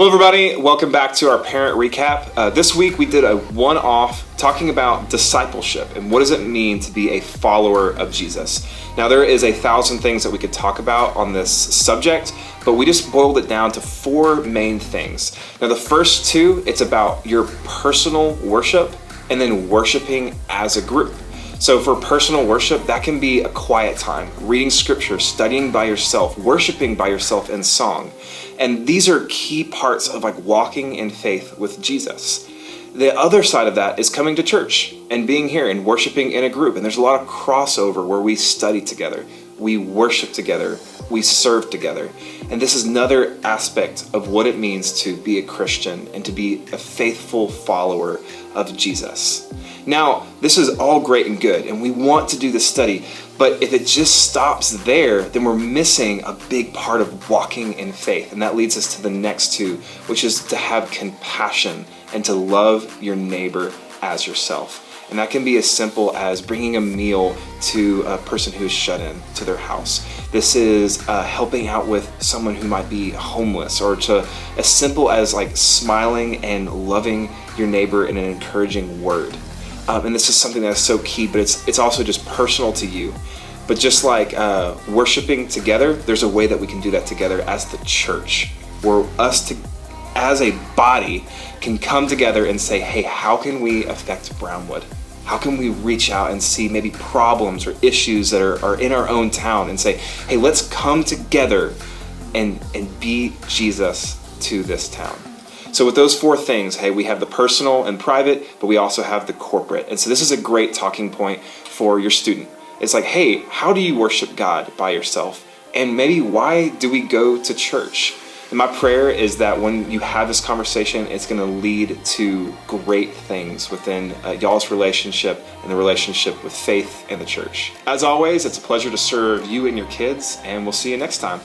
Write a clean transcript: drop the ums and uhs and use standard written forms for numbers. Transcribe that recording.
Hello everybody, welcome back to our parent recap. This week we did a one-off talking about discipleship and what does it mean to be a follower of Jesus. Now there is 1,000 things that we could talk about on this subject, but we just boiled it down to 4 main things. Now the first 2, it's about your personal worship and then worshiping as a group. So for personal worship, that can be a quiet time, reading scripture, studying by yourself, worshiping by yourself in song. And these are key parts of walking in faith with Jesus. The other side of that is coming to church and being here and worshiping in a group. And there's a lot of crossover where we study together, we worship together, we serve together. And this is another aspect of what it means to be a Christian and to be a faithful follower of Jesus. Now, this is all great and good, and we want to do this study, but if it just stops there, then we're missing a big part of walking in faith. And that leads us to the next 2, which is to have compassion and to love your neighbor as yourself. And that can be as simple as bringing a meal to a person who is shut in to their house. This is helping out with someone who might be homeless, or to as simple as smiling and loving your neighbor in an encouraging word. And this is something that's so key, but it's also just personal to you. But just like worshiping together, there's a way that we can do that together as the church, where us as a body can come together and say, hey, how can we affect Brownwood? How can we reach out and see maybe problems or issues that are in our own town and say, hey, let's come together and be Jesus to this town. So with those 4 things, hey, we have the personal and private, but we also have the corporate. And so this is a great talking point for your student. It's like, hey, how do you worship God by yourself? And maybe why do we go to church? And my prayer is that when you have this conversation, it's going to lead to great things within y'all's relationship and the relationship with faith and the church. As always, it's a pleasure to serve you and your kids, and we'll see you next time.